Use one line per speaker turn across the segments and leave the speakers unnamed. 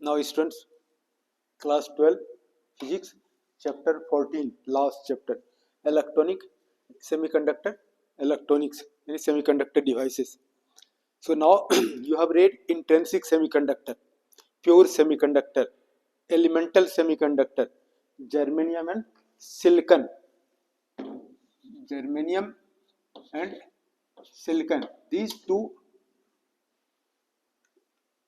Now students, class 12 physics chapter 14 last chapter electronic semiconductor electronics semiconductor devices. So now you have read intrinsic semiconductor, pure semiconductor, elemental semiconductor, germanium and silicon, germanium and silicon. These two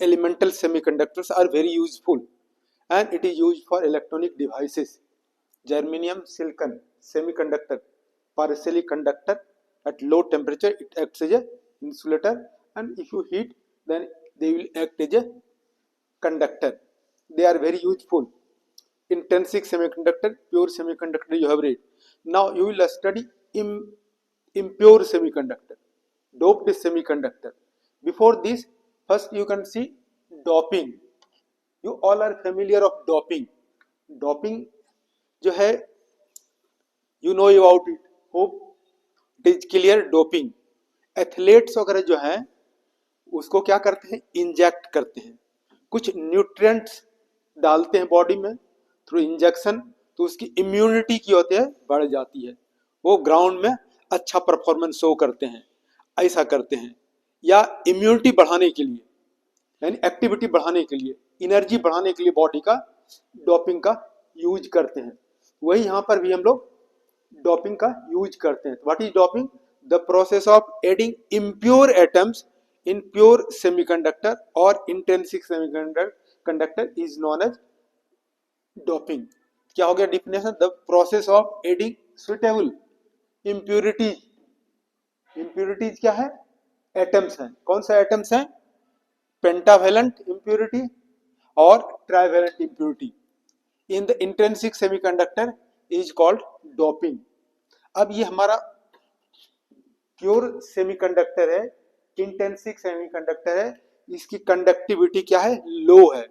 elemental semiconductors are very useful and it is used for electronic devices. Germanium silicon semiconductor, partially conductor at low temperature, it acts as a insulator, and if you heat then they will act as a conductor. They are very useful. Intrinsic semiconductor, pure semiconductor you have read. Now you will study impure semiconductor, doped semiconductor. Before this, first you can see doping. You all are familiar of doping. Doping जो है you know about it. Hope it is clear. Doping athletes वगैरह जो हैं उसको क्या करते हैं, inject करते हैं, कुछ न्यूट्रिएंट्स डालते हैं बॉडी में थ्रू इंजेक्शन, तो उसकी इम्यूनिटी की होती है बढ़ जाती है, वो ग्राउंड में अच्छा परफॉर्मेंस शो करते हैं, ऐसा करते हैं. या इम्यूनिटी बढ़ाने के लिए यानी एक्टिविटी बढ़ाने के लिए, एनर्जी बढ़ाने के लिए बॉडी का डोपिंग का यूज करते हैं. वही यहाँ पर भी हम लोग डोपिंग का यूज करते हैं. What is doping? The process of adding impure atoms in pure semiconductor और intrinsic semiconductor is known as doping. क्या हो गया definition? The process of adding suitable impurities. Impurities क्या है? एटम्स हैं. कौन सा एटम्स हैं? पेंटावेलेंट इम्प्योरिटी और trivalent impurity in the intrinsic semiconductor is called doping. अब ये हमारा प्योर सेमीकंडक्टर है, इंट्रिंसिक सेमीकंडक्टर है, इसकी कंडक्टिविटी क्या है? लो है.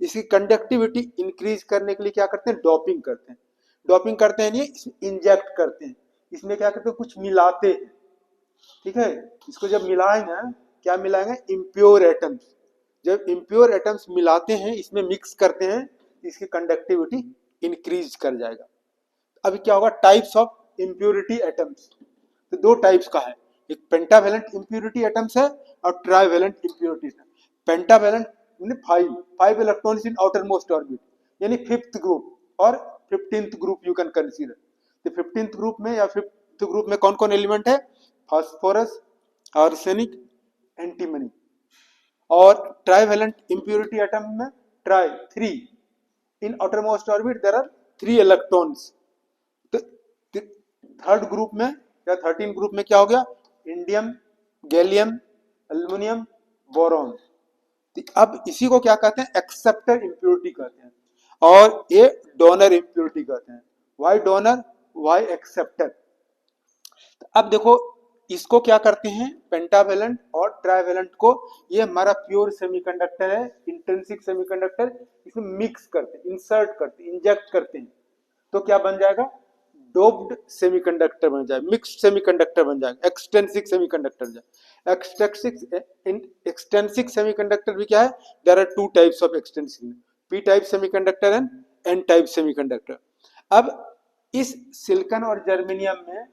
इसकी कंडक्टिविटी इंक्रीज करने के लिए क्या करते हैं? डोपिंग करते हैं. डोपिंग करते हैं नहीं, इसमें इंजेक्ट करते हैं. इसमें क्या करते हैं? कुछ मिलाते हैं. ठीक है, इसको जब मिलाएंगे, क्या मिलाएंगे? Impure atoms. जब इम्प्योर एटम्स मिलाते हैं, इसमें मिक्स करते हैं, इसकी कंडक्टिविटी इंक्रीज कर जाएगा. अभी क्या होगा? Types of impurity atoms. तो दो टाइप्स का है, एक पेंटावेलेंट इम्प्योरिटी एटम्स है और trivalent impurity. Pentavalent five electrons in outermost orbit, यानी फिफ्थ ग्रुप और 15th group you can consider. तो 15th ग्रुप में या 5th ग्रुप में कौन कौन एलिमेंट है? Phosphorus, arsenic, antimony. और ट्राइवेलेंट इम्प्योरिटी एटम में tri 3 in outermost orbit there are 3 electrons. तो थर्ड ग्रुप में या 13 ग्रुप में क्या हो गया? Indium, gallium, aluminium, boron. अब इसी को क्या कहते हैं? एक्सेप्टर इम्प्योरिटी कहते हैं और ये डोनर इम्प्योरिटी कहते हैं. Why donor, why acceptor? अब देखो इसको क्या करते हैं? पेंटावेलेंट और ट्राइवेलेंट को, ये हमारा प्योर सेमीकंडक्टर है, इंट्रिंसिक सेमीकंडक्टर, इसमें मिक्स करते हैं, इंसर्ट करते हैं, इंजेक्ट करते हैं, तो क्या बन जाएगा? डोप्ड सेमीकंडक्टर बन जाएगा, मिक्स्ड सेमीकंडक्टर बन जाएगा, एक्सटेंसिक सेमीकंडक्टर जाएगा. एक्सटेंसिक सेमीकंडक्टर भी क्या है? There are 2 types of extrinsic, P type semiconductor and N type semiconductor. अब इस सिलिकॉन और जर्मेनियम में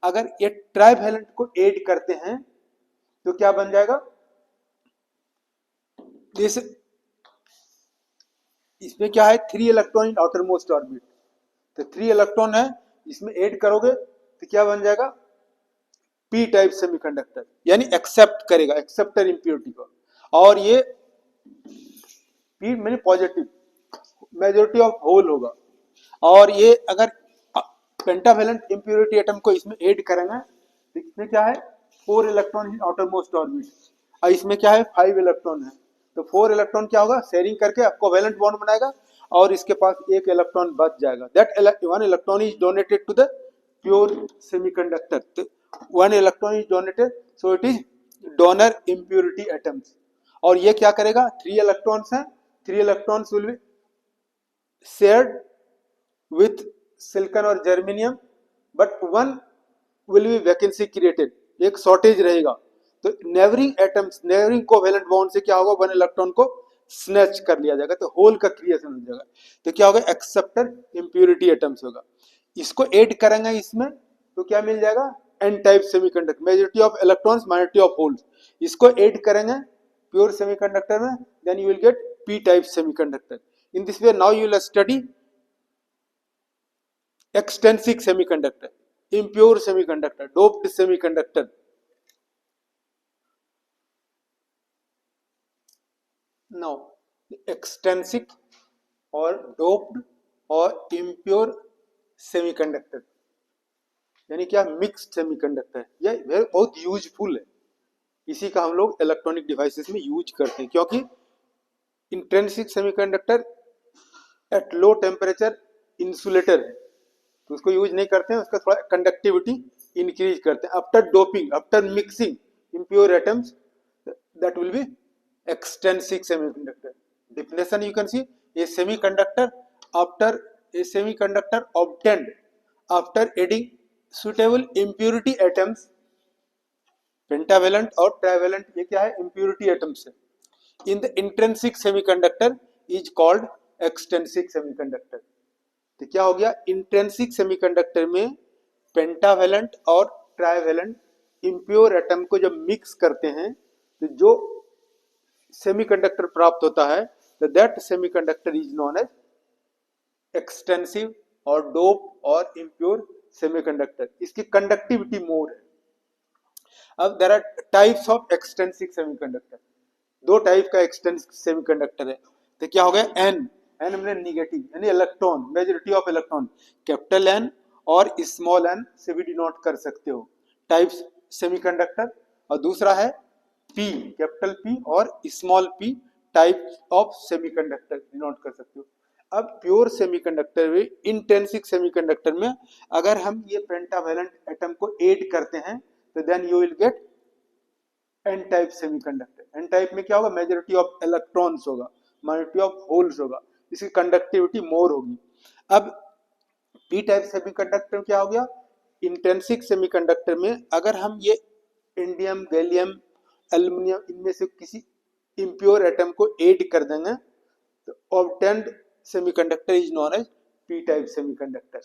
अगर ये ट्राइवेलेंट को ऐड करते हैं तो क्या बन जाएगा? इसमें क्या है? 3 electron in outermost orbit. तो 3 इलेक्ट्रॉन है, इसमें ऐड करोगे तो क्या बन जाएगा? पी टाइप सेमीकंडक्टर, यानी एक्सेप्ट करेगा, एक्सेप्टर इम्प्योरिटी को. और ये पी मैंने पॉजिटिव, मेजॉरिटी ऑफ होल होगा. और ये अगर पेंटावेलेंट इम्प्योरिटी एटम को इसमें ऐड करेंगे तो इसमें क्या है? 4 electron in outermost orbit और इसमें क्या है? 5 इलेक्ट्रॉन है. तो 4 इलेक्ट्रॉन क्या होगा? शेयरिंग करके आपको वैलेंट बॉन्ड बनाएगा और इसके पास एक इलेक्ट्रॉन बच जाएगा. That 1 electron is donated to the pure semiconductor. तो 1 electron is donated, so it is donor impurity atoms. और ये क्या करेगा? 3 इलेक्ट्रॉन्स हैं, 3 electrons will be shared with silicon और germanium, but 1 will be vacancy created, एक शॉर्टेज रहेगा. तो neighbouring atoms, neighbouring covalent bond से क्या होगा? 1 इलेक्ट्रॉन को स्नैच कर लिया जाएगा, तो होल का क्रिएशन हो जाएगा। तो क्या होगा, एक्सेप्टर इम्प्योरिटी एटम्स होगा। इसको ऐड करेंगे इसमें तो क्या मिल जाएगा, N type semiconductor, majority of electrons minority of holes. इसको ऐड करेंगे प्योर सेमीकंडक्टर में, then you will get P type semiconductor. In this way now you will study extrinsic semiconductor, impure semiconductor, doped semiconductor. Now, extrinsic और doped और impure semiconductor यानी क्या, mixed semiconductor, यह बहुत useful है। इसी का हम लोग इलेक्ट्रॉनिक डिवाइसेस में यूज करते हैं, क्योंकि intrinsic semiconductor at low temperature insulator है, तो उसको यूज नहीं करते हैं, उसका थोड़ा कंडक्टिविटी इंक्रीज करते हैं। After doping, after mixing impure atoms, that will be extrinsic semiconductor. Definition you can see, a semiconductor obtained after adding suitable impurity atoms, pentavalent और trivalent, ये क्या है, impurity atoms है, in the intrinsic semiconductor is called extrinsic semiconductor. तो क्या हो गया, intrinsic semiconductor में पेंटावेलेंट और ट्राइवेलेंट इम्प्योर एटम को जब मिक्स करते हैं तो जो सेमीकंडक्टर प्राप्त होता है, तो that semiconductor is known as extrinsic और डोप और इम्प्योर सेमीकंडक्टर। इसकी कंडक्टिविटी मोर है। अब there are types of extrinsic semiconductor, दो टाइप का एक्सटेंसिव सेमीकंडक्टर है। तो क्या हो गया, एन हमने निगेटिव यानी electron, majority of electron, capital N और स्मॉल एन से भी डिनोट कर सकते हो टाइप्स सेमीकंडक्टर। और दूसरा है पी, कैपिटल पी और small P, type of semiconductor denote कर सकते हो। अब प्योर सेमीकंडक्टर में, इंट्रिंसिक सेमीकंडक्टर में अगर हम ये पेंटावेलेंट एटम को ऐड करते हैं तो then you will get N type semiconductor. N type में क्या होगा, मेजॉरिटी ऑफ इलेक्ट्रॉन्स होगा, माइनॉरिटी ऑफ होल्स होगा, इसकी कंडक्टिविटी मोर होगी। अब पी टाइप सेमीकंडक्टर क्या हो गया, इंट्रिंसिक सेमीकंडक्टर में अगर हम ये इंडियम, गैलियम, एल्युमिनियम, इनमें से किसी इम्प्योर एटम को ऐड कर देंगे तो obtained semiconductor is known as P type semiconductor.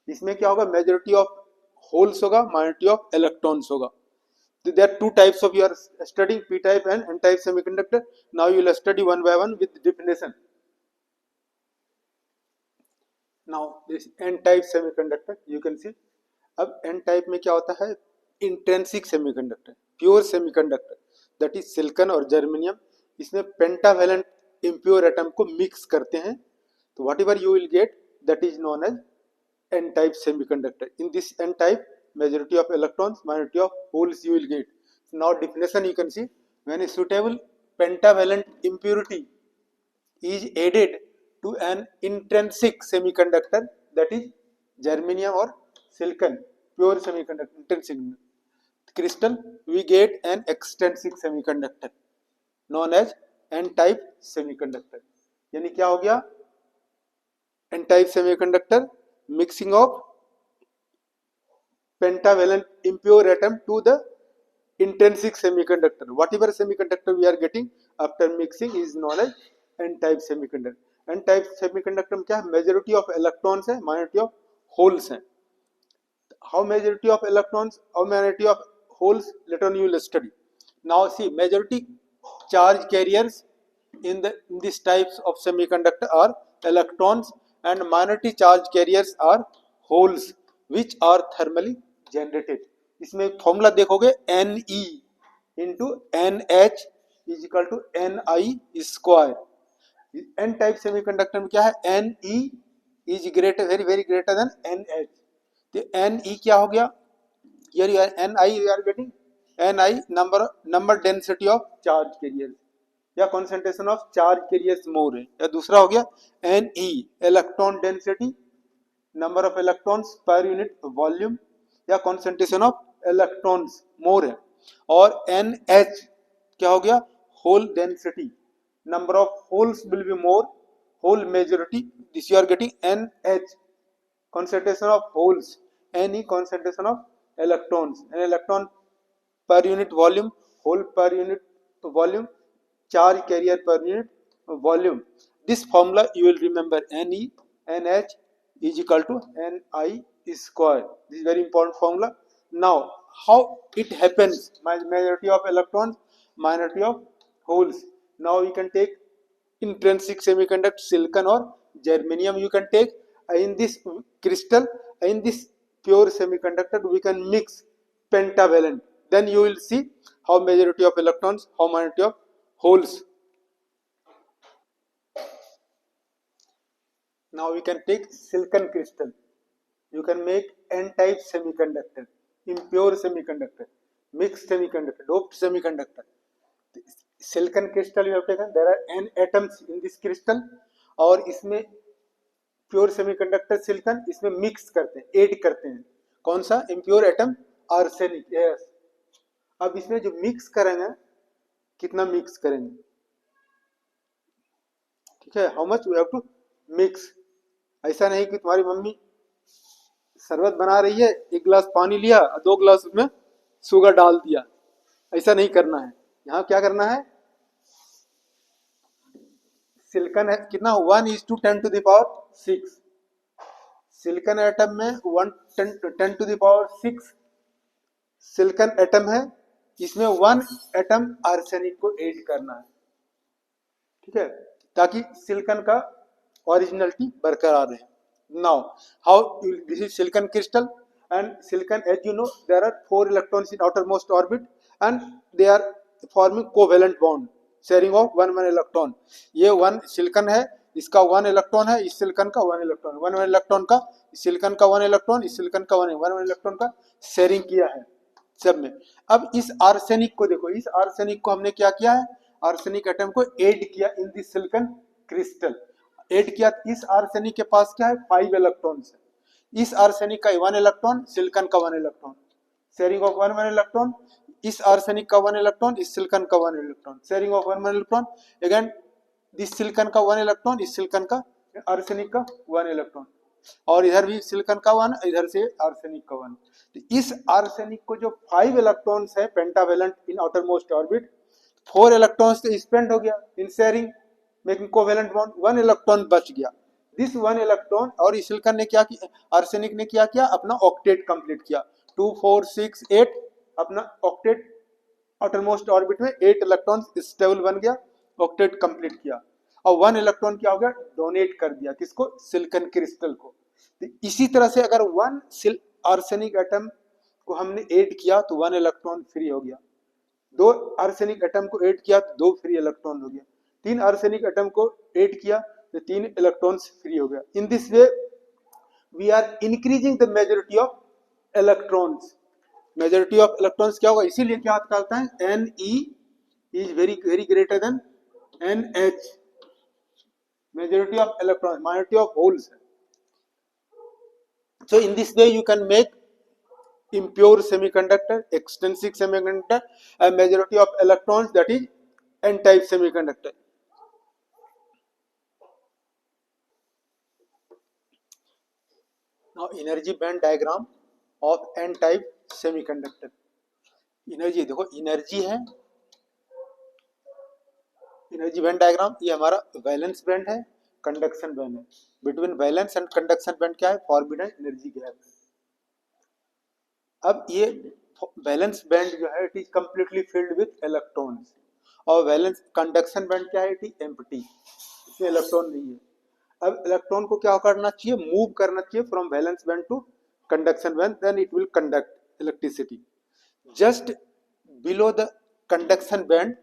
इसमें क्या होगा, मेजॉरिटी ऑफ होल्स होगा, माइनॉरिटी ऑफ इलेक्ट्रॉन्स होगा। So there are two types of, you are studying p type and n type semiconductor. Now you will study one by one with definition. Now this n type semiconductor you can see. अब n type में क्या होता है, intrinsic semiconductor, pure semiconductor, that is silicon और germanium, इसमें pentavalent impure atom को mix करते हैं, तो whatever you will get that is known as n type semiconductor. In this n type, majority of electrons, minority of holes you will get. Now definition you can see, when a suitable pentavalent impurity is added to an intrinsic semiconductor, that is germanium or silicon, pure semiconductor, intrinsic crystal, we get an extrinsic semiconductor known as n type semiconductor. यानी क्या हो गया, n type semiconductor, mixing of pentavalent impure atom to the intrinsic semiconductor. Whatever semiconductor we are getting after mixing is known as n type semiconductor. n type semiconductor में क्या है, majority of electrons है, minority of holes है. How majority of electrons, how minority of holes, later on you will study. Now see, majority charge carriers in these types of semiconductor are electrons and minority charge carriers are holes which are thermally generated. इसमें formula देखोगे, Ne into NH is equal to Ni square. N type semiconductor में क्या है, Ne is greater, very very greater than NH. तो Ne क्या हो गया, here you are Ni you are getting Ni number density of charge carriers या concentration of charge carriers more है, या दूसरा हो गया Ne electron density, number of electrons per unit volume या concentration of electrons more है, और NH क्या हो गया, hole density, number of holes will be more, hole majority, this you are getting NH concentration of holes, Ne concentration of electrons, an electron per unit volume, hole per unit volume, charge carrier per unit volume. This formula you will remember, Ne NH is equal to Ni square. This is very important formula. Now how it happens, majority of electrons, minority of holes. Now we can take intrinsic semiconductor, silicon or germanium you can take. In this crystal, in this pure semiconductor we can mix pentavalent, then you will see how majority of electrons, how minority of holes. Now we can take silicon crystal, you can make n-type semiconductor, impure semiconductor, mixed semiconductor, doped semiconductor. Silicon crystal you have taken, there are n atoms in this crystal और इसमें pure semiconductor silicon इसमें mix करते हैं, add करते हैं. कौन सा impure atom? Arsenic. Yes. अब इसमें जो मिक्स करेंगे, कितना मिक्स करेंगे? ठीक है, how much we have to mix. ऐसा नहीं कि तुम्हारी मम्मी शरबत बना रही है, एक गिलास पानी लिया और 2 गिलास उसमें शुगर डाल दिया. ऐसा नहीं करना है. यहाँ क्या करना है? सिलिकॉन है कितना? 1:10⁶. सिलिकॉन एटम में 1:10⁶ सिलिकॉन एटम है, इसमें 1 एटम आर्सेनिक को ऐड करना है. ठीक है, ताकि सिलिकॉन का ओरिजिनलिटी बरकरार रहे. Now how this is silicon crystal and silicon, as you know there are 4 electrons in outermost orbit and they are forming covalent bond sharing of 1 electron. ये 1 सिलिकॉन है, इसका 1 इलेक्ट्रॉन है, इस सिलिकॉन का 1 electron, 1 electron का silicon का 1 electron, इस silicon का 1 इलेक्ट्रॉन का शेयरिंग किया है सब में. अब इस आर्सेनिक को देखो, इस आर्सेनिक को हमने क्या किया है? आर्सेनिक एटम को ऐड किया in this silicon crystal. Add किया, इस आर्सेनिक के पास क्या है? 5 इलेक्ट्रॉन्स है. इस आर्सेनिक का 1 इलेक्ट्रॉन, सिलिकॉन का 1 इलेक्ट्रॉन, शेयरिंग ऑफ 1 इलेक्ट्रॉन. इस आर्सेनिक का 1 इलेक्ट्रॉन, इस सिलिकॉन का 1 electron, sharing of 1 electron. Again this silicon का 1 इलेक्ट्रॉन, इस सिलिकॉन का, आर्सेनिक का 1 इलेक्ट्रॉन, और इधर भी सिलिकॉन का 1, इधर से आर्सेनिक का 1. तो इस आर्सेनिक को जो 5 इलेक्ट्रॉन्स है पेंटावेलेंट इन आउटरमोस्ट ऑर्बिट, 4 इलेक्ट्रॉन्स तो स्पेंड हो गया in sharing making covalent bond, 1 electron बच गया. दिस 1 इलेक्ट्रॉन, और इस सिलिकॉन ने क्या किया? आर्सेनिक ने क्या किया? अपना ऑक्टेट कंप्लीट किया. 2 4 6 8 अपना ऑक्टेट आउटरमोस्ट ऑर्बिट में 8 इलेक्ट्रॉन स्टेबल बन गया, ऑक्टेट कंप्लीट किया. और 1 इलेक्ट्रॉन क्या हो गया? डोनेट कर दिया. किसको? सिलिकॉन क्रिस्टल को. तो इसी तरह से अगर 1 आर्सेनिक एटम को हमने ऐड किया तो 1 इलेक्ट्रॉन फ्री हो गया. 2 आर्सेनिक एटम को ऐड किया तो 2 फ्री इलेक्ट्रॉन हो गया. 3 आर्सेनिक एटम को ऐड किया तो 3 इलेक्ट्रॉन्स फ्री हो गया. In this way we are increasing the majority of electrons. Majority of electrons क्या होगा? इसीलिए क्या कहता है? Ne is very very greater than NH. Majority of electrons, minority of holes. So in this way you can make impure semiconductor, extrinsic semiconductor, a majority of electrons, that is n-type semiconductor. Now energy band diagram of n-type semiconductor. Energy देखो, energy है, energy band diagram. ये हमारा valence band है, conduction band है. Between valence and conduction band क्या है? Forbidden energy gap है. अब ये वैलेंस बैंड जो है, it is completely filled with electrons, और वैलेंस कंडक्शन बैंड क्या है? इट इज एम्प्टी, इसमें इलेक्ट्रॉन नहीं है. अब इलेक्ट्रॉन को क्या करना चाहिए? मूव करना चाहिए from valence band to conduction band, then it will conduct electricity. Just below the conduction band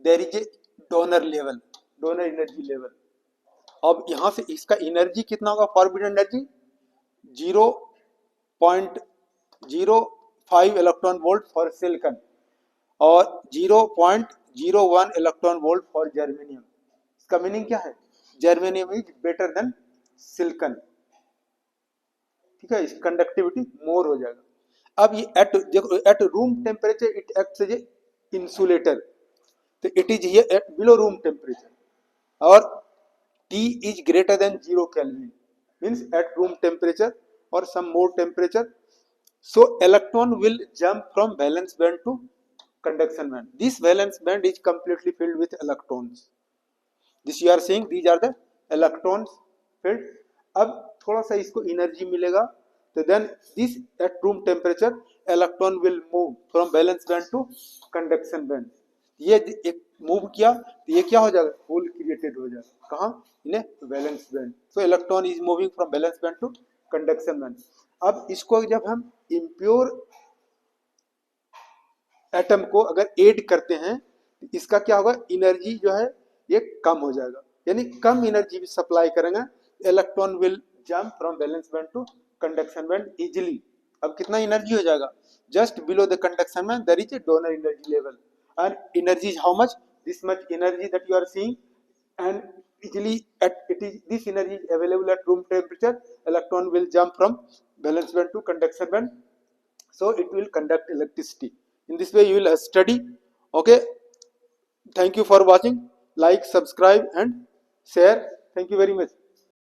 there is a donor level, donor energy level. अब यहां से इसका एनर्जी कितना होगा? Forbidden energy 0.05 electron volt for silicon और 0.01 electron volt for germanium. इसका meaning क्या है? Germanium is better than silicon. ठीक है, इसकी कंडक्टिविटी मोर हो जाएगा. अब ये at room temperature it acts as a insulator. तो it is here at below room temperature, और T is greater than 0 Kelvin, means at room temperature or some more temperature. So electron will jump from valence band to conduction band. This valence band is completely filled with electrons. This you are seeing, these are the electrons filled. अब थोड़ा सा इसको energy मिलेगा, तो then this at room temperature electron will move from valence band to conduction band. ये एक move किया तो ये क्या हो जाएगा, होल क्रिएटेड हो जाएगा, कहाँ, in valence band. So electron is moving from valence band to conduction band. अब इसको जब हम इम्प्योर एटम को अगर ऐड करते हैं तो इसका क्या होगा, एनर्जी जो है ये कम हो जाएगा, यानी कम एनर्जी सप्लाई करेंगे, electron will jump from valence band to conduction band easily. अब कितना एनर्जी हो जाएगा, just below the conduction band there is a donor energy level, and energy is how much, this much energy that you are seeing, and easily at it is this energy is available at room temperature, electron will jump from valence band to conduction band, so it will conduct electricity. In this way you will study. Okay, thank you for watching. Like, subscribe and share. Thank you very much.